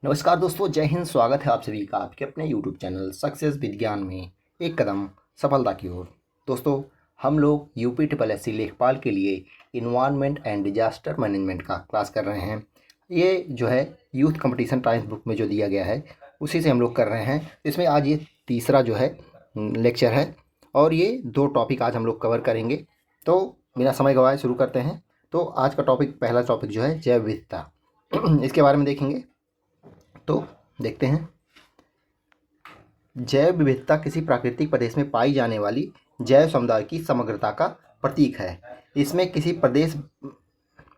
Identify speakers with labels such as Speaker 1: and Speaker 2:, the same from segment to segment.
Speaker 1: नमस्कार दोस्तों, जय हिंद। स्वागत है आप सभी का आपके अपने यूट्यूब चैनल सक्सेस विज्ञान में एक कदम सफलता की ओर। दोस्तों, हम लोग यूपी ट्रिपल एस सी लेखपाल के लिए इन्वायरमेंट एंड डिजास्टर मैनेजमेंट का क्लास कर रहे हैं। ये जो है यूथ कंपटीशन टाइम्स बुक में जो दिया गया है उसी से हम लोग कर रहे हैं। इसमें आज ये तीसरा जो है लेक्चर है और ये दो टॉपिक आज हम लोग कवर करेंगे। तो बिना समय गवाए शुरू करते हैं। तो आज का टॉपिक, पहला टॉपिक जो है जैव विविधता, इसके बारे में देखेंगे। तो देखते हैं। जैव विविधता किसी प्राकृतिक प्रदेश में पाई जाने वाली जैव समुदाय की समग्रता का प्रतीक है। इसमें किसी प्रदेश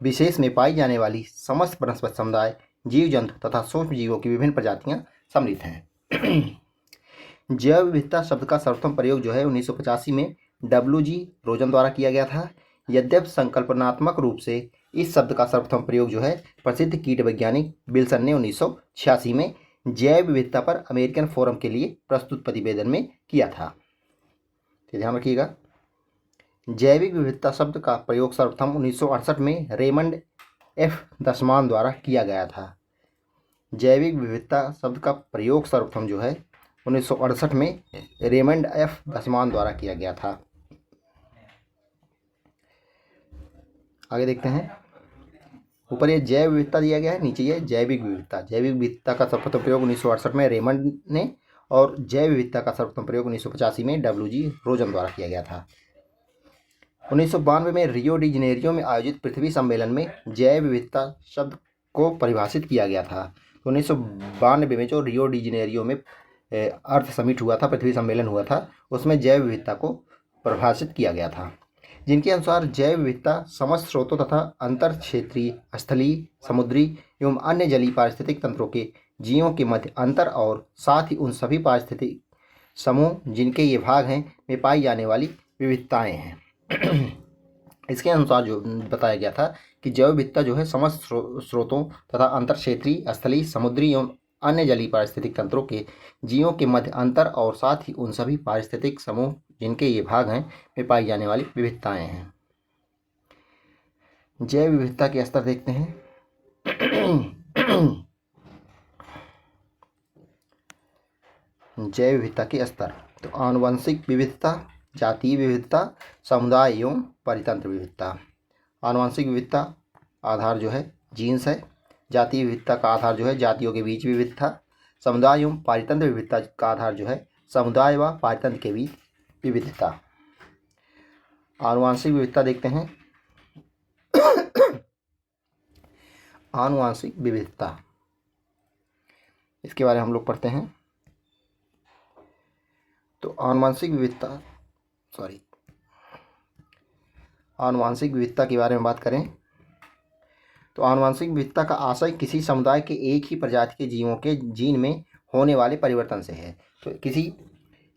Speaker 1: विशेष में पाई जाने वाली समस्त वनस्पति समुदाय, जीव जंतु तथा सूक्ष्म जीवों की विभिन्न प्रजातियां सम्मिलित हैं। जैव विविधता शब्द का सर्वप्रथम प्रयोग जो है 1985 में WG रोजन द्वारा किया गया था। यद्यपि संकल्पनात्मक रूप से इस शब्द का सर्वप्रथम प्रयोग जो है प्रसिद्ध कीट वैज्ञानिक विल्सन ने 1986 में जैव विविधता पर अमेरिकन फोरम के लिए प्रस्तुत प्रतिवेदन में किया था। तो ध्यान रखिएगा, जैविक विविधता शब्द का प्रयोग सर्वप्रथम 1968 में रेमंड एफ दसमान द्वारा किया गया था। जैविक विविधता शब्द का प्रयोग सर्वप्रथम जो है 1968 में रेमंड एफ दसमान द्वारा किया गया था। आगे देखते हैं। ऊपर ये जैव विविधता दिया गया है, नीचे ये जैविक विविधता। जैविक विविधता का सर्वप्रथम प्रयोग 1968 में रेमंड ने और जैव विविधता का सर्वप्रथम प्रयोग 1985 में WG रोजन द्वारा किया गया था। 1992 में रियो डी जनेरियो में आयोजित पृथ्वी सम्मेलन में जैव विविधता शब्द को परिभाषित किया गया था। तो 1992 में जो रियो डी जनेरियो में अर्थ समिट हुआ था, पृथ्वी सम्मेलन हुआ था, उसमें जैव विविधता को परिभाषित किया गया था, जिनके अनुसार जैव विविधता समस्त स्रोतों तथा अंतर क्षेत्रीय, स्थलीय, समुद्री एवं अन्य जलीय पारिस्थितिक तंत्रों के जीवों के मध्य अंतर और साथ ही उन सभी पारिस्थितिक समूह जिनके ये भाग हैं में पाई जाने वाली विविधताएं हैं। इसके अनुसार जो बताया गया था कि जैव विविधता जो है समस्त स्रोतों तथा अंतर क्षेत्रीय, स्थलीय, समुद्री एवं अन्य जलीय पारिस्थितिक तंत्रों के जीवों के मध्य अंतर और साथ ही उन सभी पारिस्थितिक समूह जिनके ये भाग हैं में पाई जाने वाली विविधताएं हैं। जैव विविधता के स्तर देखते हैं। जैव विविधता के स्तर, तो आनुवंशिक विविधता, जातीय विविधता, समुदाय एवं परितंत्र विविधता। आनुवंशिक विविधता आधार जो है जीन्स है। जातीय विविधता का आधार जो है जातियों के बीच विविधता। समुदाय एवं पारितंत्र विविधता का आधार जो है समुदाय व पारितंत्र के बीच विविधता। आनुवांशिक विविधता देखते हैं। आनुवांशिक विविधता, इसके बारे में हम लोग पढ़ते हैं। तो आनुवांशिक विविधता के बारे में बात करें तो आनुवांशिक विविधता का आशय किसी समुदाय के एक ही प्रजाति के जीवों के जीन में होने वाले परिवर्तन से है। तो किसी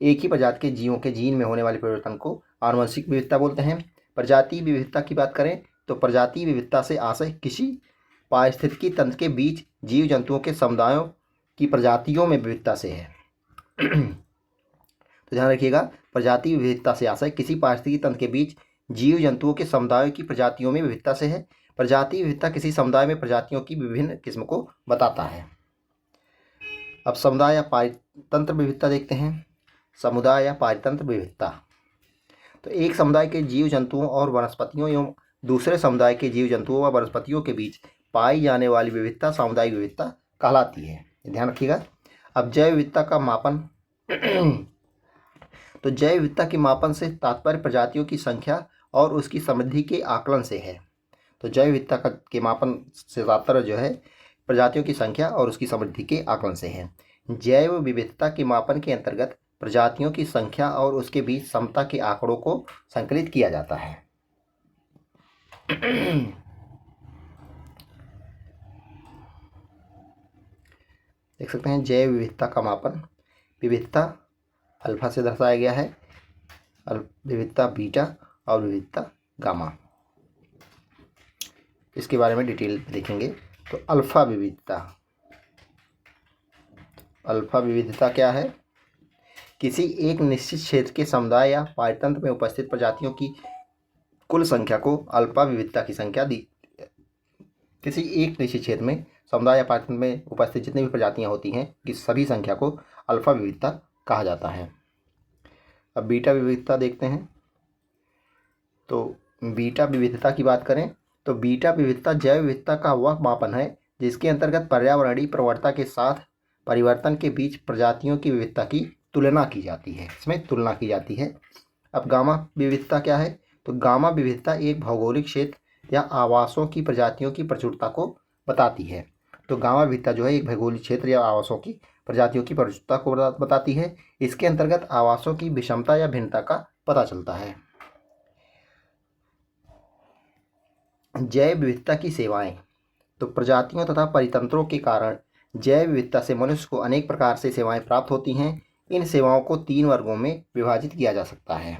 Speaker 1: एक ही प्रजाति के जीवों के जीन में होने वाले परिवर्तन को आनुवंशिक विविधता बोलते हैं। प्रजातीय विविधता की बात करें तो प्रजातीय विविधता से आशय किसी पारिस्थितिकी तंत्र के बीच जीव जंतुओं के समुदायों की प्रजातियों में विविधता से है। तो ध्यान रखिएगा, प्रजातीय विविधता से आशय किसी पारिस्थितिकी तंत्र के बीच जीव जंतुओं के समुदायों की प्रजातियों में विविधता से है। प्रजातीय विविधता किसी समुदाय में प्रजातियों की विभिन्न किस्म को बताता है। अब समुदाय या पारितंत्र विविधता देखते हैं। समुदाय या पारितंत्र विविधता, तो एक समुदाय के जीव जंतुओं और वनस्पतियों एवं दूसरे समुदाय के जीव जंतुओं व वनस्पतियों के बीच पाई जाने वाली विविधता सामुदायिक विविधता कहलाती है। ध्यान रखिएगा। अब जैव विविधता का मापन तो जैव विविधता के मापन से तात्पर्य प्रजातियों की संख्या और उसकी समृद्धि के आकलन से है। तो जैव विविधता के मापन से तात्पर्य जो है प्रजातियों की संख्या और उसकी समृद्धि के आकलन से है। जैव विविधता के मापन के अंतर्गत प्रजातियों की संख्या और उसके बीच समता के आंकड़ों को संकलित किया जाता है। देख सकते हैं जैव विविधता का मापन। विविधता अल्फा से दर्शाया गया है, विविधता बीटा और विविधता गामा। इसके बारे में डिटेल देखेंगे। तो अल्फा विविधता क्या है? किसी एक निश्चित क्षेत्र के समुदाय या पारितंत्र में उपस्थित प्रजातियों की कुल संख्या को अल्फा विविधता की संख्या दी। किसी एक निश्चित क्षेत्र में समुदाय या पारितंत्र में उपस्थित जितनी भी प्रजातियां होती हैं कि सभी संख्या को अल्फा विविधता कहा जाता है। अब बीटा विविधता देखते हैं। तो बीटा विविधता की बात करें तो बीटा विविधता जैव विविधता का वह मापन है जिसके अंतर्गत पर्यावरणीय प्रवणता के साथ परिवर्तन के बीच प्रजातियों की विविधता की तुलना की जाती है। इसमें तुलना की जाती है। अब गामा विविधता क्या है? तो गामा विविधता एक भौगोलिक क्षेत्र या आवासों की प्रजातियों की प्रचुरता को बताती है। तो गामा विविधता जो है एक भौगोलिक क्षेत्र या आवासों की प्रजातियों की प्रचुरता को बताती है। इसके अंतर्गत आवासों की विषमता या भिन्नता का पता चलता है। जैव विविधता की सेवाएं। तो प्रजातियों तथा परितंत्रों के कारण जैव विविधता से मनुष्य को अनेक प्रकार से सेवाएं प्राप्त होती हैं। इन सेवाओं को 3 वर्गों में विभाजित किया जा सकता है।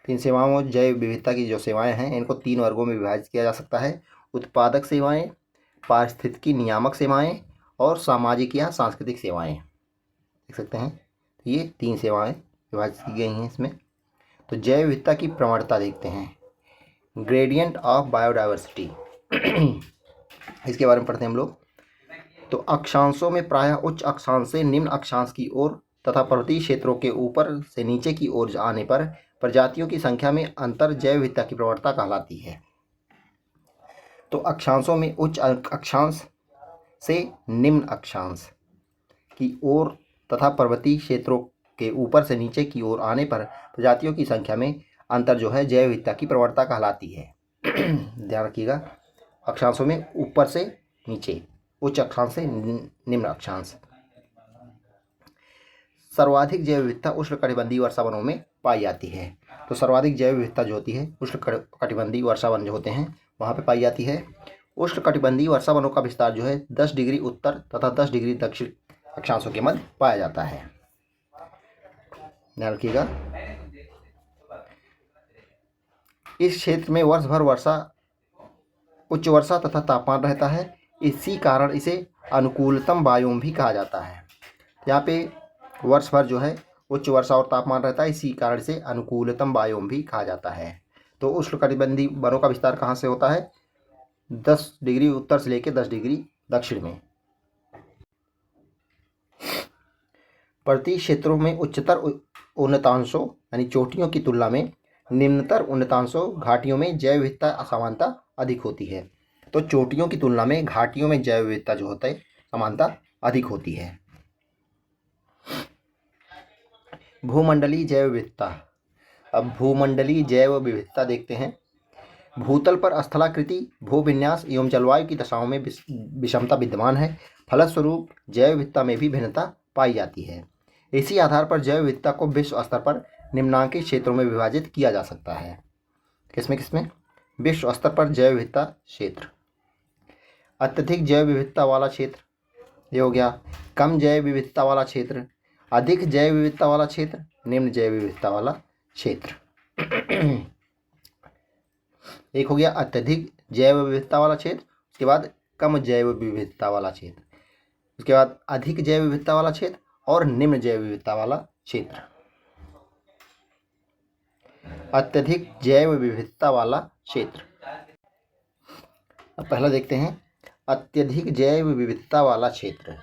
Speaker 1: इन सेवाओं जैव विविधता की जो सेवाएं हैं इनको 3 वर्गों में विभाजित किया जा सकता है। उत्पादक सेवाएं, पारिस्थितिकी नियामक सेवाएं और सामाजिक या सांस्कृतिक सेवाएं। देख सकते हैं ये 3 सेवाएं विभाजित की गई हैं इसमें। तो जैव विविधता की प्रवणता देखते हैं। ग्रेडियंट ऑफ बायोडाइवर्सिटी इसके बारे में पढ़ते हैं हम लोग। तो अक्षांशों में प्रायः उच्च अक्षांश से निम्न अक्षांश की ओर तथा पर्वतीय क्षेत्रों के ऊपर से नीचे की ओर आने पर प्रजातियों की संख्या में अंतर जैव विविधता की प्रवणता कहलाती है। तो अक्षांशों में उच्च अक्षांश से निम्न अक्षांश की ओर तथा पर्वतीय क्षेत्रों के ऊपर से नीचे की ओर आने पर प्रजातियों की संख्या में अंतर जो है जैव विविधता की प्रवणता कहलाती है। ध्यान रखिएगा, अक्षांशों में ऊपर से नीचे, उच्च अक्षांश से निम्न अक्षांश। सर्वाधिक जैव विविधता उष्णकटिबंधीय वर्षावनों में पाई जाती है। तो सर्वाधिक जैव विविधता जो होती है उष्णकटिबंधीय वर्षावन जो होते हैं वहाँ पे पाई जाती है। उष्णकटिबंधीय वर्षावनों का विस्तार जो है 10 डिग्री उत्तर तथा 10 डिग्री दक्षिण अक्षांशों के मध्य पाया जाता है। ध्यान रखिएगा, इस क्षेत्र में वर्ष भर उच्च वर्षा तथा तापमान रहता है। इसी कारण इसे अनुकूलतम बायोम भी कहा जाता है। यहाँ पे वर्ष भर जो है उच्च वर्षा और तापमान रहता है, इसी कारण से अनुकूलतम बायोम भी कहा जाता है। तो उष्णकटिबंधीय वनों का विस्तार कहाँ से होता है? 10 डिग्री उत्तर से लेकर 10 डिग्री दक्षिण में। पर्वतीय क्षेत्रों में उच्चतर उन्नतांशों यानी चोटियों की तुलना में निम्नतर उन्नतांशों घाटियों में जैव विविधता असमानता अधिक होती है। तो चोटियों की तुलना में घाटियों में जैव विविधता जो होता है समानता अधिक होती है। भूमंडलीय जैव विविधता। अब भूमंडलीय जैव विविधता देखते हैं। भूतल पर स्थलाकृति, भूविन्यास एवं जलवायु की दशाओं में विषमता विद्यमान है। फलस्वरूप जैव विविधता में भी भिन्नता पाई जाती है। इसी आधार पर जैव विविधता को विश्व स्तर पर निम्नांकित क्षेत्रों में विभाजित किया जा सकता है। किसमें? विश्व स्तर पर जैव विविधता क्षेत्र। अत्यधिक जैव विविधता वाला क्षेत्र, ये हो गया। कम जैव विविधता वाला क्षेत्र, अधिक जैव विविधता वाला क्षेत्र, निम्न जैव विविधता वाला क्षेत्र। एक हो गया अत्यधिक जैव विविधता वाला क्षेत्र, उसके बाद कम जैव विविधता वाला क्षेत्र, उसके बाद अधिक जैव विविधता वाला क्षेत्र और निम्न जैव विविधता वाला क्षेत्र। अत्यधिक जैव विविधता वाला क्षेत्र। अब पहला देखते हैं अत्यधिक जैव विविधता वाला क्षेत्र।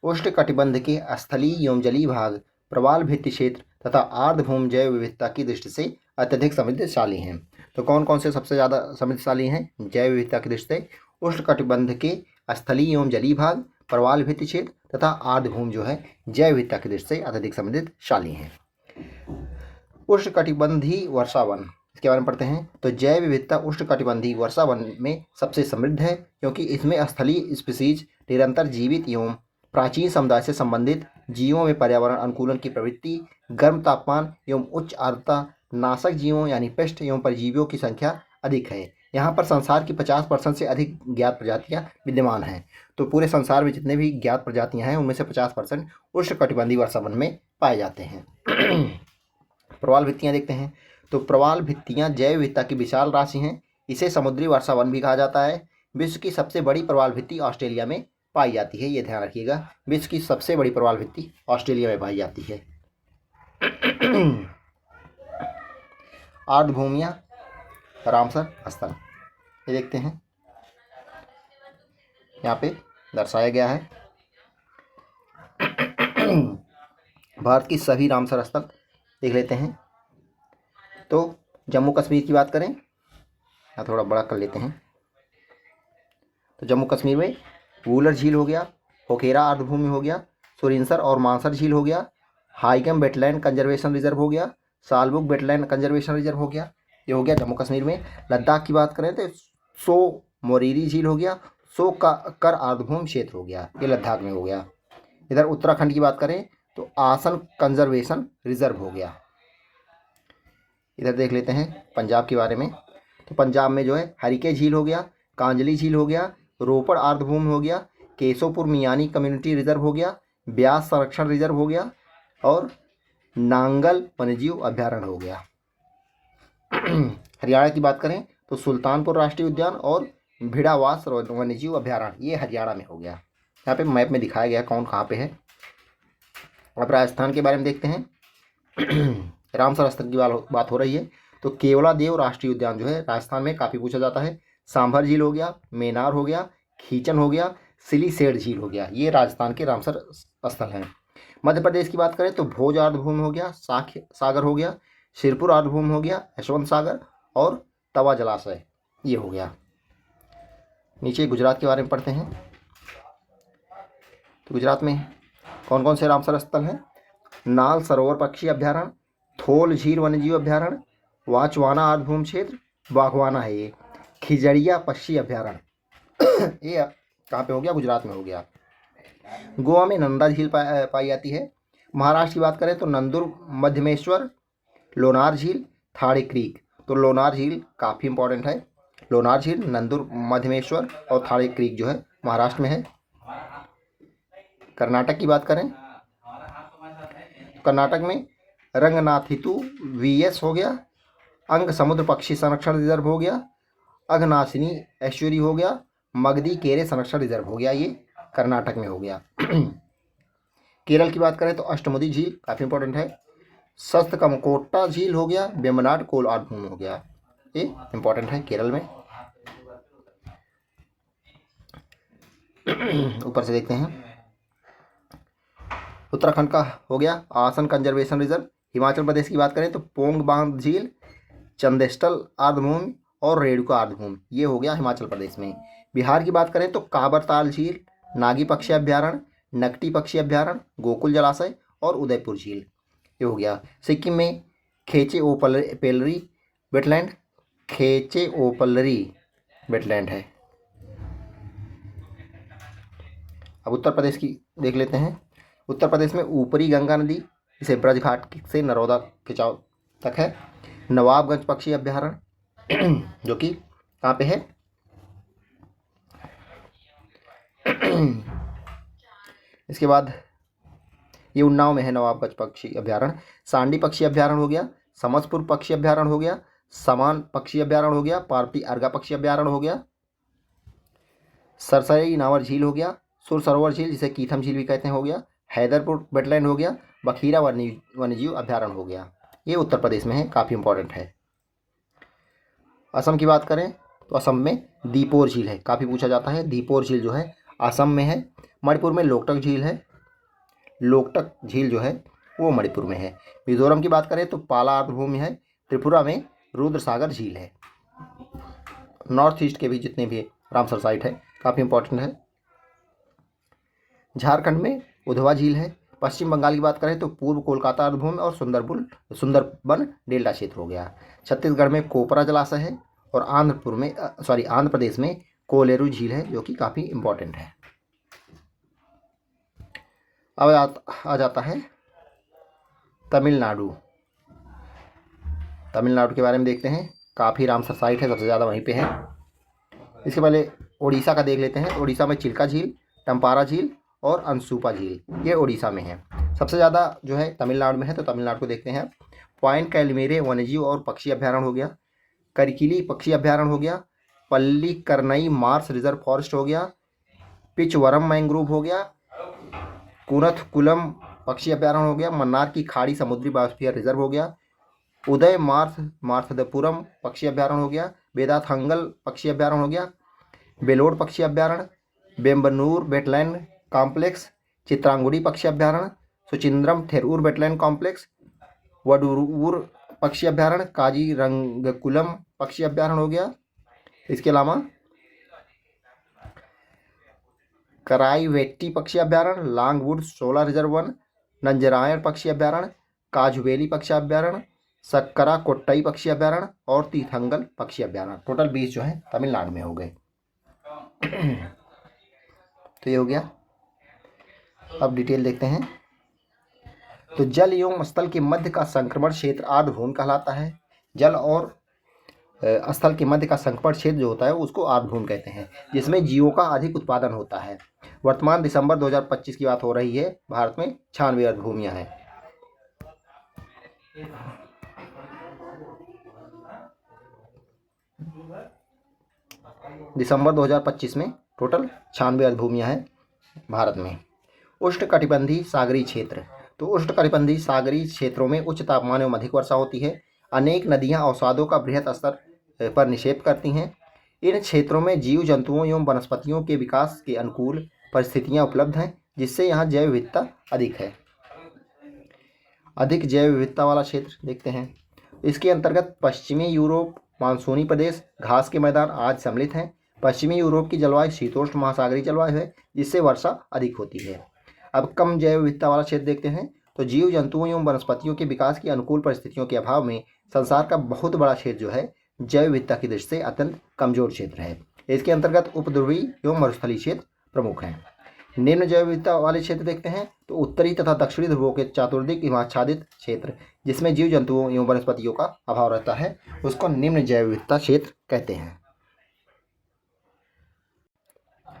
Speaker 1: उष्णकटिबंध के स्थलीय एवं जलीय भाग, प्रवाल भित्ति क्षेत्र तथा आर्द्रभूमि जैव विविधता की दृष्टि से अत्यधिक समृद्धशाली हैं। तो कौन कौन से सबसे ज़्यादा समृद्धशाली हैं जैव विविधता की दृष्टि से? उष्णकटिबंध के स्थलीय एवं जलीय भाग, प्रवाल भित्ति क्षेत्र तथा आर्द्रभूमि जो है जैव विविधता की दृष्टि से अत्यधिक समृद्धशाली हैं। उष्णकटिबंधीय वर्षावन, इसके बारे में पढ़ते हैं। तो जैव विविधता उष्णकटिबंधीय वर्षावन में सबसे समृद्ध है क्योंकि इसमें स्थलीय स्पीशीज, निरंतर जीवित एवं प्राचीन समुदाय से संबंधित जीवों में पर्यावरण अनुकूलन की प्रवृत्ति, गर्म तापमान एवं उच्च आर्द्रता, नाशक जीवों यानी पेस्ट एवं परजीवियों की संख्या अधिक है। यहाँ पर संसार की 50% से अधिक ज्ञात प्रजातियाँ विद्यमान हैं। तो पूरे संसार में जितने भी ज्ञात प्रजातियाँ हैं उनमें से 50% उष्णकटिबंधीय वर्षावन में पाए जाते हैं। प्रवाल भित्तियाँ देखते हैं। तो प्रवाल भित्तियाँ जैव विविधता की विशाल राशि हैं। इसे समुद्री वर्षावन भी कहा जाता है। विश्व की सबसे बड़ी प्रवाल भित्ति ऑस्ट्रेलिया में पाई जाती है, ये ध्यान रखिएगा। विश्व की सबसे बड़ी प्रवाल भित्ति ऑस्ट्रेलिया में पाई जाती है। आर्द्रभूमियाँ, रामसर स्थल, ये देखते हैं। यहाँ पे दर्शाया गया है। भारत की सभी रामसर स्थल देख लेते हैं। तो जम्मू कश्मीर की बात करें, या थोड़ा बड़ा कर लेते हैं। तो जम्मू कश्मीर में वूलर झील हो गया, होकेरा अर्धभूमि हो गया, सुरिनसर और मानसर झील हो गया, हाइगम वेटलैंड कंजर्वेशन रिजर्व हो गया, सालबुक वेटलैंड कंजर्वेशन रिजर्व हो गया। ये हो गया जम्मू कश्मीर में। लद्दाख की बात करें तो सो मोरीरी झील हो गया, सो का कर अर्धभूमि क्षेत्र हो गया, ये लद्दाख में हो गया। इधर उत्तराखंड की बात करें तो आसन कंजर्वेशन रिजर्व हो गया। इधर देख लेते हैं पंजाब के बारे में। तो पंजाब में जो है हरिके झील हो गया, कांजली झील हो गया, रोपड़ अर्धभूमि हो गया, केशोपुर मियानी कम्युनिटी रिजर्व हो गया, ब्यास संरक्षण रिजर्व हो गया और नांगल वन्यजीव अभ्यारण्य हो गया। हरियाणा की बात करें तो सुल्तानपुर राष्ट्रीय उद्यान और भिड़ावास वन्यजीव अभ्यारण्य, ये हरियाणा में हो गया। यहाँ पे मैप में दिखाया गया कौन कहाँ पे है। अब राजस्थान के बारे में देखते हैं। रामसर स्थल की बात हो रही है तो केवलादेव राष्ट्रीय उद्यान जो है राजस्थान में काफ़ी पूछा जाता है। सांभर झील हो गया, मेनार हो गया, खींचन हो गया, सिलीसेड़ झील हो गया, ये राजस्थान के रामसर स्थल हैं। मध्य प्रदेश की बात करें तो भोज अर्धभूमि हो गया, सागर हो गया, शिरपुर अर्धभूमि हो गया, यशवंत सागर और तवा जलाशय, ये हो गया। नीचे गुजरात के बारे में पढ़ते हैं। तो गुजरात में कौन कौन से रामसर स्थल हैं? नाल सरोवर पक्षी अभ्यारण्य, थोल झील वन्यजीव अभ्यारण्य, वाचवाना अर्धभूमि क्षेत्र, बागवाना है ये, खिजड़िया पक्षी अभ्यारण्य, ये कहाँ पे हो गया? गुजरात में हो गया। गोवा में नंदा झील पाई जाती है। महाराष्ट्र की बात करें तो नंदुर मध्यमेश्वर, लोनार झील, थाड़े क्रीक। तो लोनार झील काफ़ी इंपॉर्टेंट है। लोनार झील, नंदुर मध्यमेश्वर और थाड़े क्रीक जो है महाराष्ट्र में है। कर्नाटक की बात करें तो कर्नाटक में रंगनाथितु वीएस हो गया, अंग समुद्र पक्षी संरक्षण रिजर्व हो गया, अघनाशिनी एस्चुरी हो गया, मगधी केरे संरक्षण रिजर्व हो गया, ये कर्नाटक में हो गया। केरल की बात करें तो अष्टमुदी झील काफ़ी इंपॉर्टेंट है, सस्तकमकोट्टा झील हो गया, वेम्बनाड कोल अर्धभूमि हो गया, ये इंपॉर्टेंट है केरल में। ऊपर से देखते हैं उत्तराखंड का हो गया आसन कंजर्वेशन रिजर्व। हिमाचल प्रदेश की बात करें तो पोंग बांध झील, चंदेस्टल अर्धभूमि और रेणुका अर्धभूमि, ये हो गया हिमाचल प्रदेश में। बिहार की बात करें तो काबरताल झील, नागी पक्षी अभ्यारण्य, नकटी पक्षी अभ्यारण्य, गोकुल जलाशय और उदयपुर झील, ये हो गया। सिक्किम में खेचे ओपलरी वेटलैंड, खेचे ओपलरी वेटलैंड है। अब उत्तर प्रदेश की देख लेते हैं। उत्तर प्रदेश में ऊपरी गंगा नदी जिसे ब्रज घाट से नर्मदा खिंचाव तक है, नवाबगंज पक्षी अभ्यारण्य जो कि कहाँ पे है? इसके बाद ये उन्नाव में है नवाबगंज पक्षी अभ्यारण्य। सांडी पक्षी अभ्यारण्य हो गया, समसपुर पक्षी अभ्यारण्य हो गया, समान पक्षी अभ्यारण्य हो गया, पार्टी अर्गा पक्षी अभ्यारण्य हो गया, सरसई नावर झील हो गया, सुर सरोवर झील जिसे कीथम झील भी कहते हैं हो गया, हैदरपुर वेटलैंड हो गया, बखीरा वन्यजीव अभ्यारण्य हो गया, ये उत्तर प्रदेश में है, काफ़ी इंपॉर्टेंट है। असम की बात करें तो असम में दीपोर झील है, काफ़ी पूछा जाता है। दीपोर झील जो है असम में है। मणिपुर में लोकटक झील है, लोकटक झील जो है वो मणिपुर में है। मिजोरम की बात करें तो पाला अर्धभूमि है। त्रिपुरा में रुद्रसागर झील है। नॉर्थ ईस्ट के भी जितने भी रामसर साइट है काफ़ी इंपॉर्टेंट है। झारखंड में उधवा झील है। पश्चिम बंगाल की बात करें तो पूर्व कोलकाता अर्धभूमि और सुंदरबन डेल्टा क्षेत्र हो गया। छत्तीसगढ़ में कोपरा जलाशय है और आंध्र प्रदेश में कोलेरू झील है जो कि काफ़ी इंपॉर्टेंट है। अब आ जाता है तमिलनाडु। तमिलनाडु के बारे में देखते हैं। काफ़ी रामसर साइट है, सबसे ज़्यादा वहीं पे है। इसके पहले उड़ीसा का देख लेते हैं। उड़ीसा में चिल्का झील, टम्पारा झील और अंसुपा झील, ये उड़ीसा में है। सबसे ज़्यादा जो है तमिलनाडु में है, तो तमिलनाडु को देखते हैं। पॉइंट कैलमेरे वन्यजीव और पक्षी अभ्यारण्य हो गया, करकिली पक्षी अभ्यारण्य हो गया, पल्ली करनई मार्स रिजर्व फॉरेस्ट हो गया, पिचवरम मैंग्रोव हो गया, कुनथकुलम पक्षी अभ्यारण्य हो गया, मन्नार की खाड़ी समुद्री बायोस्फीयर रिजर्व हो गया, उदय मार्थदपुरम पक्षी अभ्यारण्य हो गया, वेदाथंगल पक्षी अभ्यारण्य हो गया, बेलोड पक्षी अभ्यारण्य, बेम्बनूर वेटलैंड कॉम्प्लेक्स, चित्रांगुड़ी पक्षी अभ्यारण्य, सुचिंद्रम थेरूर वेटलैंड कॉम्प्लेक्स, वडूर पक्षी अभ्यारण्य, काजीरंगकुलम पक्षी अभ्यारण्य हो गया। इसके अलावा कराईवेट्टी पक्षी अभ्यारण्य, लॉन्गवुड शोला रिजर्व वन, नंजरायण पक्षी अभ्यारण्य, काजुवेली पक्षी अभ्यारण्य, सक्करा कोट्टई पक्षी अभ्यारण्य और तीथंगल पक्षी अभ्यारण्य। टोटल 20 जो है तमिलनाडु में हो गए। तो ये हो गया। अब डिटेल देखते हैं। तो जल एवं स्थल के मध्य का संक्रमण क्षेत्र आर्द्रभूमि कहलाता है। जल और स्थल के मध्य का संक्रमण क्षेत्र जो होता है उसको आर्द्रभूमि कहते हैं, जिसमें जीवों का अधिक उत्पादन होता है। वर्तमान दिसंबर 2025 की बात हो रही है। भारत में 96 आर्द्रभूमियां हैं। दिसंबर 2025 में टोटल 96 आर्द्रभूमियां हैं भारत में। उष्णकटिबंधीय सागरीय क्षेत्र। तो उष्णकटिबंधीय सागरीय क्षेत्रों में उच्च तापमान एवं अधिक वर्षा होती है। अनेक नदियां अवसादों का बृहत स्तर पर निक्षेप करती हैं। इन क्षेत्रों में जीव जंतुओं एवं वनस्पतियों के विकास के अनुकूल परिस्थितियां उपलब्ध हैं, जिससे यहाँ जैव विविधता अधिक है। अधिक जैव विविधता वाला क्षेत्र देखते हैं। इसके अंतर्गत पश्चिमी यूरोप, मानसूनी प्रदेश, घास के मैदान आज सम्मिलित हैं। पश्चिमी यूरोप की जलवायु शीतोष्ण महासागरीय जलवायु है, जिससे वर्षा अधिक होती है। अब कम जैव विविधता वाला क्षेत्र देखते हैं। तो जीव जंतुओं एवं वनस्पतियों के विकास की अनुकूल परिस्थितियों के अभाव में संसार का बहुत बड़ा क्षेत्र जो है जैव विविधता की दृष्टि से अत्यंत कमजोर क्षेत्र है। इसके अंतर्गत उपध्रुवीय एवं मरुस्थलीय क्षेत्र प्रमुख हैं। निम्न जैव विविधता वाले क्षेत्र देखते हैं। तो उत्तरी तथा दक्षिणी ध्रुवों के चातुर्दिक हिमाच्छादित क्षेत्र, जिसमें जीव जंतुओं एवं वनस्पतियों का अभाव रहता है, उसको निम्न जैव विविधता क्षेत्र कहते हैं।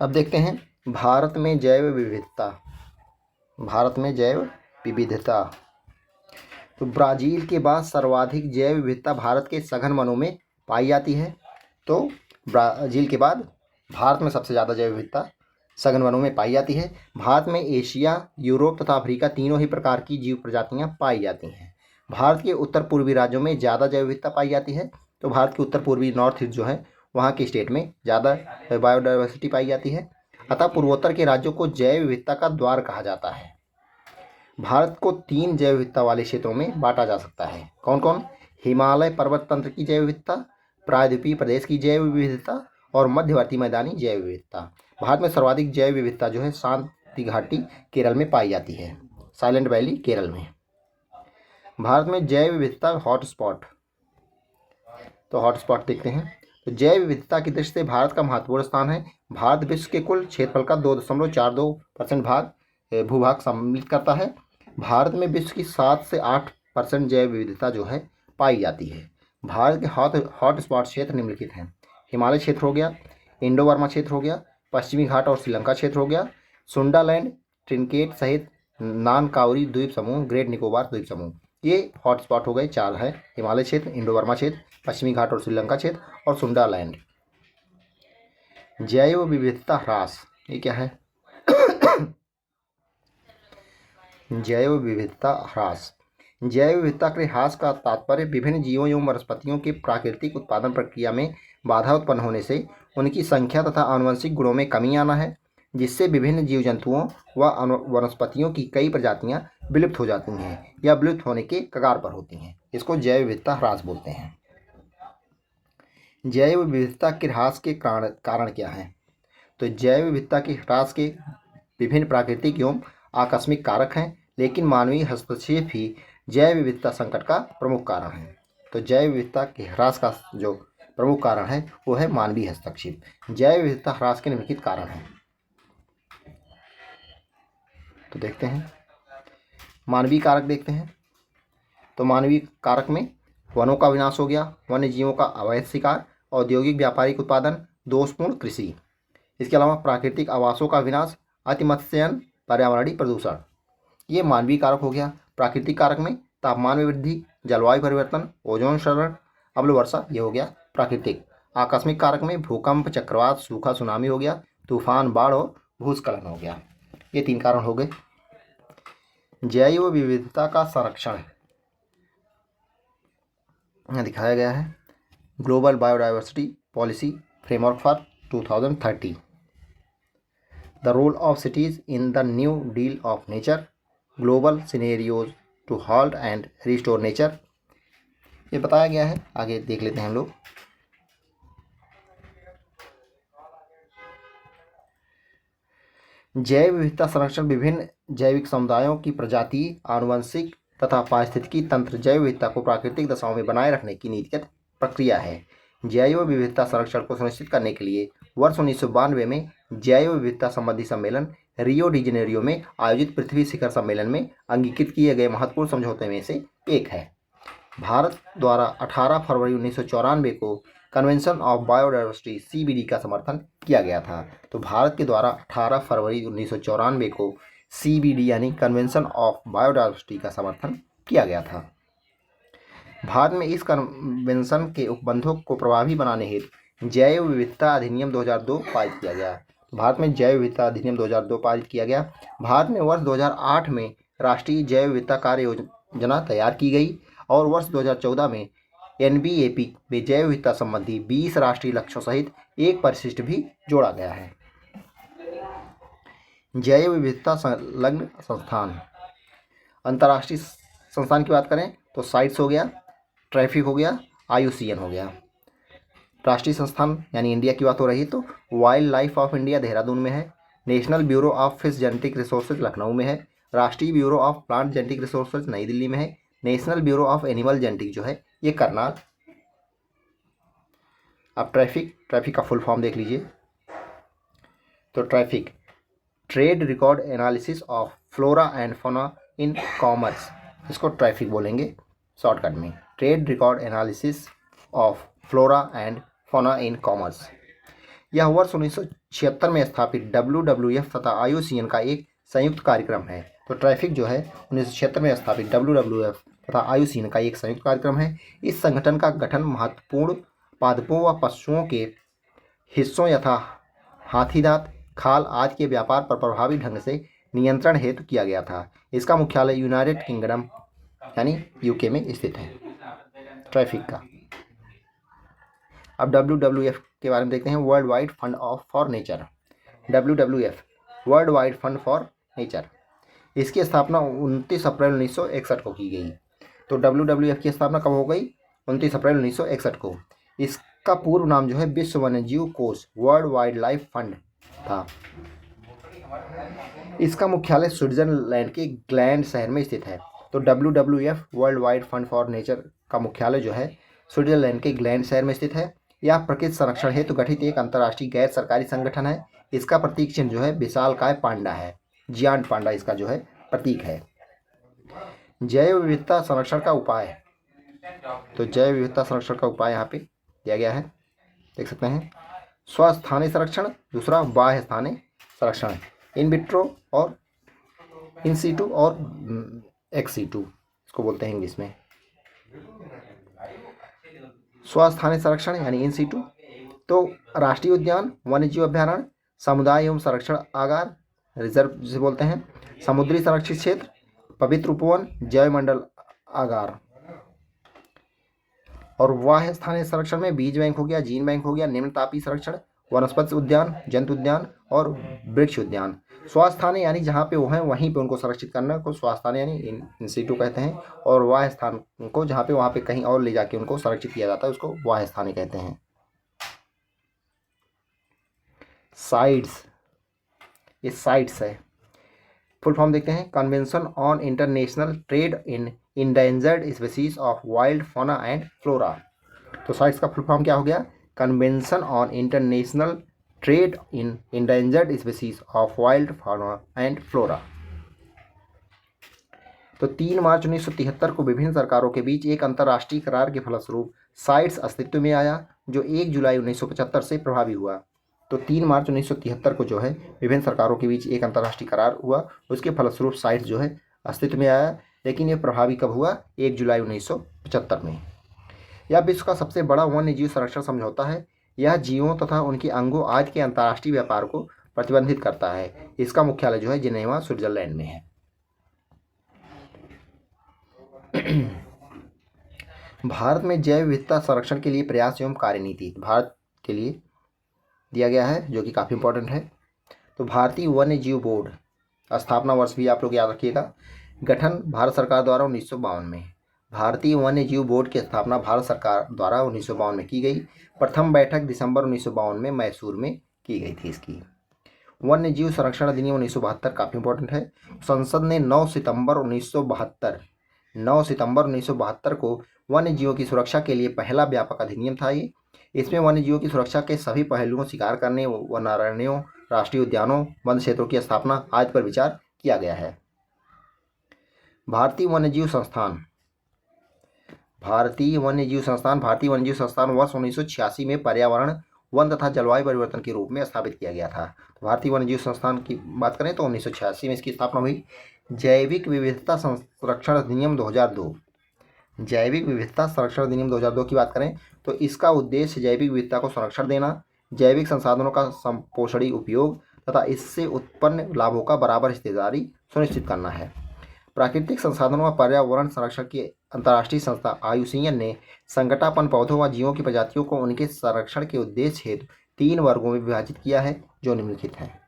Speaker 1: अब देखते हैं भारत में जैव विविधता। भारत में जैव विविधता। तो ब्राजील के बाद सर्वाधिक जैव विविधता भारत के सघन वनों में पाई जाती है। तो ब्राजील के बाद भारत में सबसे ज़्यादा जैव विविधता सघन वनों में पाई जाती है। भारत में एशिया, यूरोप तथा अफ्रीका तीनों ही प्रकार की जीव प्रजातियां पाई जाती हैं। भारत के उत्तर पूर्वी राज्यों में ज़्यादा जैव विविधता पाई जाती है। तो भारत के उत्तर पूर्वी नॉर्थ ईस्ट जो है वहाँ के स्टेट में ज़्यादा बायोडाइवर्सिटी पाई जाती है। अतः पूर्वोत्तर के राज्यों को जैव विविधता का द्वार कहा जाता है। भारत को 3 जैव विविधता वाले क्षेत्रों में बांटा जा सकता है। कौन कौन? हिमालय पर्वत तंत्र की जैव विविधता, प्रायद्वीपीय प्रदेश की जैव विविधता और मध्यवर्ती मैदानी जैव विविधता। भारत में सर्वाधिक जैव विविधता जो है शांति घाटी केरल में पाई जाती है, साइलेंट वैली केरल में। भारत में जैव विविधता हॉटस्पॉट। तो हॉटस्पॉट देखते हैं। तो जैव विविधता की दृष्टि से भारत का महत्वपूर्ण स्थान है। भारत विश्व के कुल क्षेत्रफल का 2.42% भूभाग सम्मिलित करता है। भारत में विश्व की 7 से 8% जैव विविधता जो है पाई जाती है। भारत के हॉटस्पॉट क्षेत्र निम्नलिखित हैं। हिमालय क्षेत्र हो गया, इंडो बर्मा क्षेत्र हो गया, पश्चिमी घाट और श्रीलंका क्षेत्र हो गया, सुंडालैंड, ट्रिनिडेड सहित नानकाउरी द्वीप समूह, ग्रेट निकोबार द्वीप समूह। ये हॉटस्पॉट हो गए, 4 है। हिमालय क्षेत्र, इंडो बर्मा क्षेत्र, पश्चिमी घाट और श्रीलंका क्षेत्र और सुंडालैंड। जैव विविधता ह्रास, ये क्या है? जैव विविधता ह्रास। जैव विविधता के ह्रास का तात्पर्य विभिन्न जीवों एवं वनस्पतियों के प्राकृतिक उत्पादन प्रक्रिया में बाधा उत्पन्न होने से उनकी संख्या तथा आनुवंशिक गुणों में कमी आना है, जिससे विभिन्न जीव जंतुओं व वनस्पतियों की कई प्रजातियां विलुप्त हो जाती हैं या विलुप्त होने के कगार पर होती हैं। इसको जैव विविधता ह्रास बोलते हैं। जैव विविधता के ह्रास के कारण क्या हैं? तो जैव विविधता के ह्रास के विभिन्न प्राकृतिक एवं आकस्मिक कारक हैं, लेकिन मानवीय हस्तक्षेप ही जैव विविधता संकट का प्रमुख कारण है। तो जैव विविधता के ह्रास का जो प्रमुख कारण है वो है मानवीय हस्तक्षेप। जैव विविधता ह्रास के निम्नलिखित कारण हैं। तो देखते हैं मानवीय कारक देखते हैं। तो मानवीय कारक में वनों का विनाश हो गया, वन्य जीवों का अवैध शिकार, औद्योगिक व्यापारिक उत्पादन, दोषपूर्ण कृषि। इसके अलावा प्राकृतिक आवासों का विनाश, अतिमत्स्यन, पर्यावरणीय प्रदूषण। ये मानवीय कारक हो गया। प्राकृतिक कारक में तापमान में वृद्धि, जलवायु परिवर्तन, ओजोन क्षरण, अम्ल वर्षा, ये हो गया प्राकृतिक। आकस्मिक कारक में भूकंप, चक्रवात, सूखा, सुनामी हो गया, तूफान, बाढ़ और भूस्खलन हो गया। ये 3 कारण हो गए। जैव विविधता का संरक्षण दिखाया गया है। Global biodiversity policy framework for 2030। The role of cities in the new deal of nature, global scenarios to halt and restore nature, ये बताया गया है। आगे देख लेते हैं हम लोग। जैव विविधता संरक्षण विभिन्न जैविक समुदायों की प्रजातीय, आनुवंशिक तथा पारिस्थितिकी तंत्र जैव विविधता को प्राकृतिक दशाओं में बनाए रखने की नीतिगत प्रक्रिया है। जैव विविधता संरक्षण को सुनिश्चित करने के लिए वर्ष 1992 में जैव विविधता संबंधी सम्मेलन रियो डी जेनेरियो में आयोजित पृथ्वी शिखर सम्मेलन में अंगीकृत किए गए महत्वपूर्ण समझौते में से एक है। भारत द्वारा 18 फरवरी 1994 को कन्वेंशन ऑफ बायोडाइवर्सिटी CBD का समर्थन किया गया था। तो भारत के द्वारा 18 फरवरी 1994 को CBD यानी कन्वेंशन ऑफ बायोडाइवर्सिटी का समर्थन किया गया था। भारत में इस कन्वेंशन के उपबंधों को प्रभावी बनाने हेतु जैव विविधता अधिनियम 2002 पारित किया गया। भारत में जैव विविधता अधिनियम 2002 पारित किया गया। भारत में वर्ष 2008 में राष्ट्रीय जैव विविधता कार्य योजना तैयार की गई और वर्ष 2014 में NBAP में जैव विविधता संबंधी 20 राष्ट्रीय लक्ष्यों सहित एक परिशिष्ट भी जोड़ा गया है। जैव विविधता संलग्न संस्थान, अंतर्राष्ट्रीय संस्थान की बात करें तो साइट्स हो गया, ट्रैफिक हो गया, IUCN हो गया। राष्ट्रीय संस्थान यानी इंडिया की बात हो रही है तो wild life of India Dehradun में है, national bureau of fish genetic resources Lucknow में है, राष्ट्रीय bureau of plant genetic resources नई दिल्ली में है, national bureau of animal genetic जो है ये करनाल। अब ट्रैफिक का फुल फॉर्म देख लीजिए। तो traffic trade record analysis of flora and fauna in commerce, इसको ट्रैफिक बोलेंगे शॉर्टकट में, trade record analysis of flora and fauna in commerce. यह वर्ष 1976 में स्थापित WWF तथा IUCN का एक संयुक्त कार्यक्रम है। तो ट्रैफिक जो है 1976 में स्थापित WWF तथा IUCN का एक संयुक्त कार्यक्रम है। इस संगठन का गठन महत्वपूर्ण पादपों व पशुओं के हिस्सों यथा हाथी दांत, खाल आदि के व्यापार पर प्रभावी ढंग से नियंत्रण हेतु किया गया था। इसका मुख्यालय यूनाइटेड किंगडम यानी UK में स्थित है ट्रैफिक का। अब WWF के बारे में देखते हैं। World wide fund for nature, WWF world wide fund for nature, इसकी स्थापना 29 अप्रैल 1961 को की गई। तो WWF की स्थापना कब हो गई? 29 अप्रैल 1961 को। इसका पूर्व नाम जो है विश्व वन्यजीव कोष वर्ल्ड वाइल्ड लाइफ फंड था। इसका मुख्यालय स्विट्जरलैंड के ग्लैंड शहर में स्थित है। तो WWF world wide fund for nature का मुख्यालय जो है स्विट्जरलैंड के ग्लैंड शहर में स्थित है। यह प्रकृति संरक्षण हेतु गठित एक अंतर्राष्ट्रीय गैर सरकारी संगठन है। इसका प्रतीक चिन्ह जो है विशालकाय पांडा है, जियांट पांडा इसका जो है प्रतीक है। जैव विविधता संरक्षण का उपाय, तो जैव विविधता संरक्षण का उपाय यहाँ पे दिया गया है, देख सकते हैं। स्वस्थानीय संरक्षण, दूसरा बाह्य स्थानीय संरक्षण, इन विट्रो और इन सीटू और एक्स सीटू इसको बोलते हैं इंग्लिश में। स्वस्थानीय संरक्षण यानी इन सीटू तो राष्ट्रीय उद्यान, वन्यजीव अभ्यारण्य, समुदाय एवं संरक्षण आगार रिजर्व जिसे बोलते हैं, समुद्री संरक्षित क्षेत्र, पवित्र उपवन, जैव मंडल आगार। और बाह्य स्थानीय संरक्षण में बीज बैंक हो गया, जीन बैंक हो गया, निम्न तापीय संरक्षण, वनस्पति उद्यान, जंतु उद्यान और वृक्ष उद्यान। स्वस्थानीय यानी जहाँ पे वो हैं वहीं पे उनको संरक्षित करना को स्वस्थानीय यानी इन सीटू कहते हैं। और बाह्य स्थान को जहाँ पे वहाँ पे कहीं और ले जाके उनको संरक्षित किया जाता है उसको बाह्य स्थानीय कहते हैं। साइट्स, ये साइट्स है, फुल फॉर्म देखते हैं। Convention on international trade in endangered species of wild fauna and flora. तो साइट्स का फुल फॉर्म क्या हो गया? Convention on international trade in endangered species of wild fauna and flora. तो 3 मार्च 1973 को विभिन्न सरकारों के बीच एक अंतर्राष्ट्रीय करार के फलस्वरूप साइट्स अस्तित्व में आया, जो 1 जुलाई 1975 से प्रभावी हुआ। तो 3 मार्च 1973 को जो है विभिन्न सरकारों के बीच एक अंतर्राष्ट्रीय करार हुआ, उसके फलस्वरूप साइट्स जो है अस्तित्व में आया। लेकिन ये प्रभावी कब हुआ? 1 जुलाई 1975 में। यह विश्व का सबसे बड़ा वन्य जीव संरक्षण समझौता है। यह जीवों तथा उनके अंगों आदि के अंतर्राष्ट्रीय व्यापार को प्रतिबंधित करता है। इसका मुख्यालय जो है जिनेवा स्विट्जरलैंड में है। भारत में जैव विविधता संरक्षण के लिए प्रयास एवं कार्यनीति भारत के लिए दिया गया है, जो कि काफ़ी इंपॉर्टेंट है। तो भारतीय वन्य जीव बोर्ड, स्थापना वर्ष भी आप लोग याद रखिएगा। गठन भारत सरकार द्वारा 1952 में। भारतीय वन्य जीव बोर्ड की स्थापना भारत सरकार द्वारा 1952 में की गई। प्रथम बैठक दिसंबर 1952 में मैसूर में की गई थी इसकी। वन्य जीव संरक्षण अधिनियम 1972 काफ़ी इंपॉर्टेंट है। संसद ने 9 सितंबर 1972 को वन्य जीवों की सुरक्षा के लिए पहला व्यापक अधिनियम था ये। इसमें वन्य जीवों की सुरक्षा के सभी पहलुओं, शिकार करने, वनारण्यों, राष्ट्रीय उद्यानों, वन क्षेत्रों की स्थापना आदि पर विचार किया गया है। भारतीय वन्यजीव संस्थान वर्ष 1986 में पर्यावरण, वन तथा जलवायु परिवर्तन के रूप में स्थापित किया गया था। तो भारतीय वन्यजीव संस्थान की बात करें तो 1986 में इसकी स्थापना हुई। जैविक विविधता संरक्षण अधिनियम 2002 की बात करें तो इसका उद्देश्य जैविक विविधता को संरक्षण देना, जैविक संसाधनों का संपोषणी उपयोग तथा इससे उत्पन्न लाभों का बराबर हिस्सेदारी सुनिश्चित करना है। प्राकृतिक संसाधनों व पर्यावरण संरक्षण की अंतर्राष्ट्रीय संस्था IUCN ने संकटापन्न पौधों व जीवों की प्रजातियों को उनके संरक्षण के उद्देश्य हेतु 3 वर्गों में विभाजित किया है, जो निम्नलिखित हैं।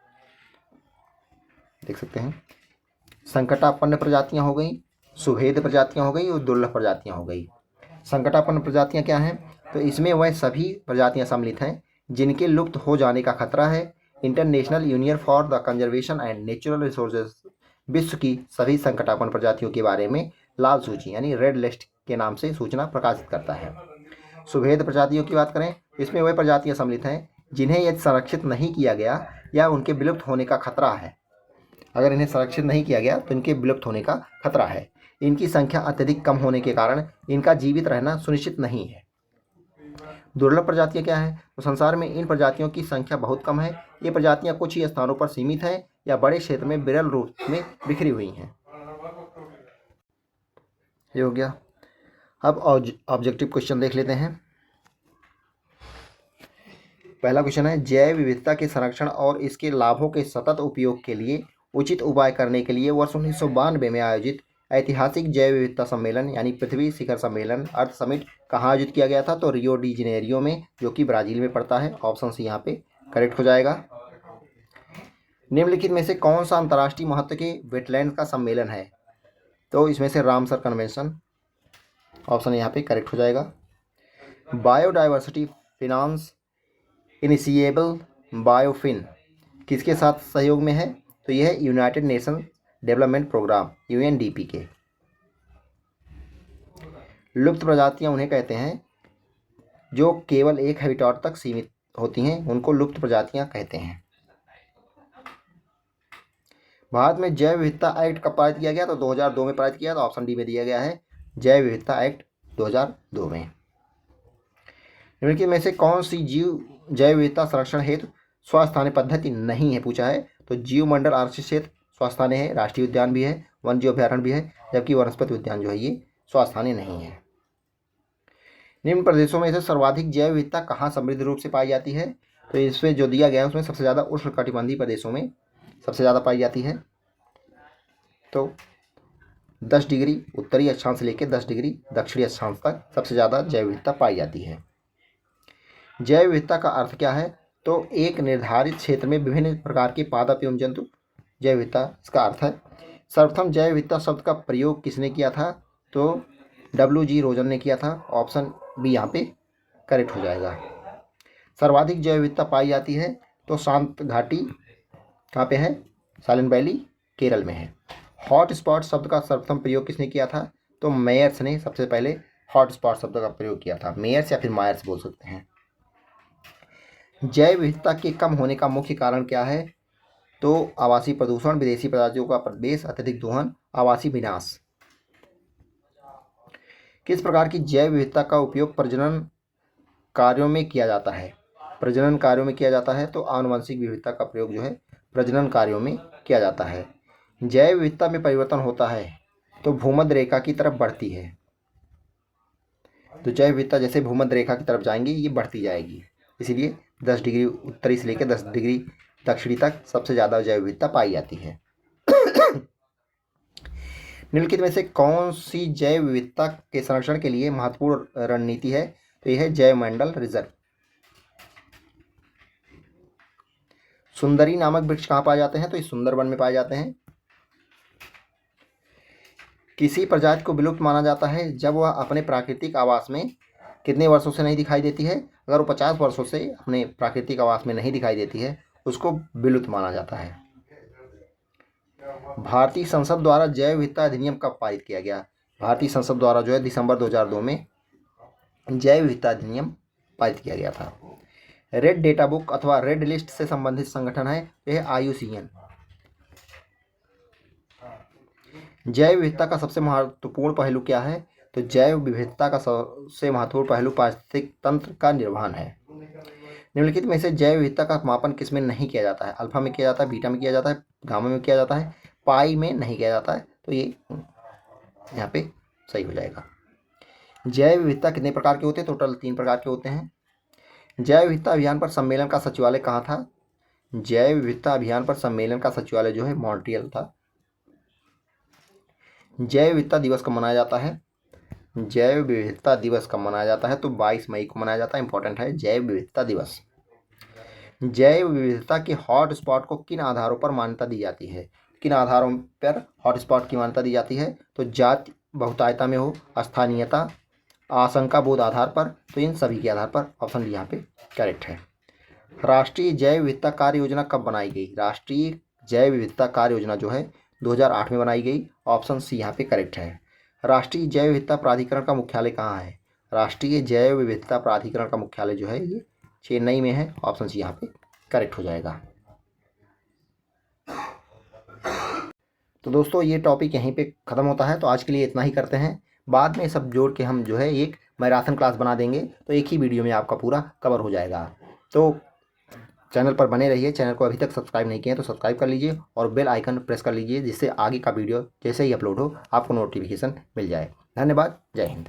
Speaker 1: देख सकते हैं, संकटापन्न प्रजातियां हो गई, सुभेद प्रजातियां हो गई और दुर्लभ प्रजातियां हो गई। संकटापन्न प्रजातियां क्या हैं? तो इसमें वह सभी प्रजातियां सम्मिलित हैं जिनके लुप्त हो जाने का खतरा है। International union for the conservation and natural resources विश्व की सभी संकटापन्न प्रजातियों के बारे में लाल सूची यानी रेड लिस्ट के नाम से सूचना प्रकाशित करता है। सुभेद प्रजातियों की बात करें, इसमें वह प्रजातियां सम्मिलित हैं जिन्हें यदि संरक्षित नहीं किया गया या उनके विलुप्त होने का खतरा है। अगर इन्हें संरक्षित नहीं किया गया तो इनके विलुप्त होने का खतरा है। इनकी संख्या अत्यधिक कम होने के कारण इनका जीवित रहना सुनिश्चित नहीं है। दुर्लभ प्रजातियां क्या हैं? तो संसार में इन प्रजातियों की संख्या बहुत कम है। ये प्रजातियां कुछ ही स्थानों पर सीमित हैं या बड़े क्षेत्र में विरल रूप में बिखरी हुई हैं। ये हो गया। अब ऑब्जेक्टिव क्वेश्चन देख लेते हैं। पहला क्वेश्चन है, जैव विविधता के संरक्षण और इसके लाभों के सतत उपयोग के लिए उचित उपाय करने के लिए वर्ष 1992 में आयोजित ऐतिहासिक जैव विविधता सम्मेलन यानी पृथ्वी शिखर सम्मेलन अर्थ समिट कहाँ आयोजित किया गया था? तो रियो डी जेनेरियो में, जो कि ब्राज़ील में पड़ता है। ऑप्शन सी यहाँ पे करेक्ट हो जाएगा। निम्नलिखित में से कौन सा अंतर्राष्ट्रीय महत्व के वेटलैंड का सम्मेलन है? तो इसमें से रामसर कन्वेंशन, ऑप्शन यहाँ पे करेक्ट हो जाएगा। बायोडाइवर्सिटी फिनांस इनिशिएबल बायोफिन किसके साथ सहयोग में है? तो यह है United Nation Development Programme UNDP के। लुप्त प्रजातियां उन्हें कहते हैं जो केवल एक हैबिटेट तक सीमित होती हैं, उनको लुप्त प्रजातियां कहते हैं। भारत में जैव विविधता एक्ट कब पारित किया गया? तो 2002 में पारित किया। तो ऑप्शन डी में दिया गया है जैव विविधता एक्ट 2002 में। निम्नलिखित में से कौन सी जैव विविधता संरक्षण हेतु स्वास्थ्य पद्धति नहीं है पूछा है? तो जीवमंडल आरक्षित क्षेत्र स्वास्थ्य है, राष्ट्रीय उद्यान भी है, वन जीव अभ्यारण्य भी है, जबकि वनस्पति उद्यान जो है ये स्वास्थ्य नहीं है। निम्न प्रदेशों में से सर्वाधिक जैव विविधता कहाँ समृद्ध रूप से पाई जाती है? तो इसमें जो दिया गया है उसमें सबसे ज़्यादा उष्णकटिबंधीय प्रदेशों में सबसे ज़्यादा पाई जाती है। तो 10 डिग्री उत्तरी अक्षांश से लेकर 10 डिग्री दक्षिणी अक्षांश तक सबसे ज़्यादा जैव विविधता पाई जाती है। जैव विविधता का अर्थ क्या है? तो एक निर्धारित क्षेत्र में विभिन्न प्रकार के पादप एवं जंतु जैव विविधता इसका अर्थ है। सर्वप्रथम जैव विविधता शब्द का प्रयोग किसने किया था? तो WG रोजन ने किया था। ऑप्शन बी यहाँ पे करेक्ट हो जाएगा। सर्वाधिक जैव विविधता पाई जाती है तो शांत घाटी कहाँ पे है? साइलेंट वैली केरल में है। हॉट स्पॉट शब्द का सर्वप्रथम प्रयोग किसने किया था? तो मेयर्स ने सबसे पहले हॉट स्पॉट शब्द का प्रयोग किया था। मेयर्स या फिर मायर्स बोल सकते हैं। जैव विविधता के कम होने का मुख्य कारण क्या है? तो आवासीय प्रदूषण, विदेशी प्रजातियों का प्रवेश, अत्यधिक दोहन, आवासीय विनाश। किस प्रकार की जैव विविधता का उपयोग प्रजनन कार्यों में किया जाता है? प्रजनन कार्यों में किया जाता है तो आनुवंशिक विविधता का प्रयोग जो है प्रजनन कार्यों में किया जाता है। जैव विविधता में परिवर्तन होता है तो भूमध्य रेखा की तरफ बढ़ती है। तो जैव विविधता जैसे भूमध्य रेखा की तरफ जाएंगी ये बढ़ती जाएगी, इसीलिए 10 डिग्री उत्तरी से लेकर 10 डिग्री दक्षिणी तक सबसे ज़्यादा जैव विविधता पाई जाती है। निम्नलिखित में से कौन सी जैव विविधता के संरक्षण के लिए महत्वपूर्ण रणनीति है? तो यह है जैव मंडल रिजर्व। सुंदरी नामक वृक्ष कहाँ पाए जाते हैं? तो ये सुंदरवन में पाए जाते हैं। किसी प्रजाति को विलुप्त माना जाता है जब वह अपने प्राकृतिक आवास में कितने वर्षों से नहीं दिखाई देती है? अगर वो 50 वर्षों से अपने प्राकृतिक आवास में नहीं दिखाई देती है उसको विलुप्त माना जाता है। भारतीय संसद द्वारा जैव विविधता अधिनियम कब पारित किया गया? भारतीय संसद द्वारा जो है दिसंबर 2002 में जैव विविधता अधिनियम पारित किया गया था। रेड डेटा बुक अथवा रेड लिस्ट से संबंधित संगठन है यह IUCN। जैव विविधता का सबसे महत्वपूर्ण पहलू क्या है? तो जैव विविधता का सबसे महत्वपूर्ण पहलू पारिस्थितिक तंत्र का निर्वहन है। निम्नलिखित में से जैव विविधता का मापन किसमें नहीं किया जाता है? अल्फा में किया जाता है, बीटा में किया जाता है, गामा में किया जाता है, पाई में नहीं किया जाता है। तो ये यहाँ पे सही हो जाएगा। जैव विविधता कितने प्रकार के होते हैं? टोटल 3 प्रकार के होते हैं। जैव विविधता अभियान पर सम्मेलन का सचिवालय कहाँ था? जैव विविधता अभियान पर सम्मेलन का सचिवालय जो है मॉन्ट्रियल था। जैव विविधता दिवस कब मनाया जाता है? जैव विविधता दिवस कब मनाया जाता है? तो 22 मई को मनाया जाता है। इंपॉर्टेंट है जैव विविधता दिवस। जैव विविधता के हॉट स्पॉट को किन आधारों पर मान्यता दी जाती है? किन आधारों पर हॉट स्पॉट की मान्यता दी जाती है? तो जाति बहुतायता में हो, स्थानीयता, आशंका बोध आधार पर। तो इन सभी के आधार पर ऑप्शन डी यहाँ पे करेक्ट है। राष्ट्रीय जैव विविधता कार्य योजना कब बनाई गई? राष्ट्रीय जैव विविधता कार्य योजना जो है 2008 में बनाई गई। ऑप्शन सी यहाँ पे करेक्ट है। राष्ट्रीय जैव विविधता प्राधिकरण का मुख्यालय कहाँ है? राष्ट्रीय जैव विविधता प्राधिकरण का मुख्यालय जो है ये चेन्नई में है। ऑप्शन सी यहाँ पे करेक्ट हो जाएगा। तो दोस्तों ये टॉपिक यहीं पे ख़त्म होता है। तो आज के लिए इतना ही करते हैं। बाद में सब जोड़ के हम जो है एक मैराथन क्लास बना देंगे तो एक ही वीडियो में आपका पूरा कवर हो जाएगा। तो चैनल पर बने रहिए। चैनल को अभी तक सब्सक्राइब नहीं किए तो सब्सक्राइब कर लीजिए और बेल आइकन प्रेस कर लीजिए जिससे आगे का वीडियो जैसे ही अपलोड हो आपको नोटिफिकेशन मिल जाए। धन्यवाद। जय हिंद।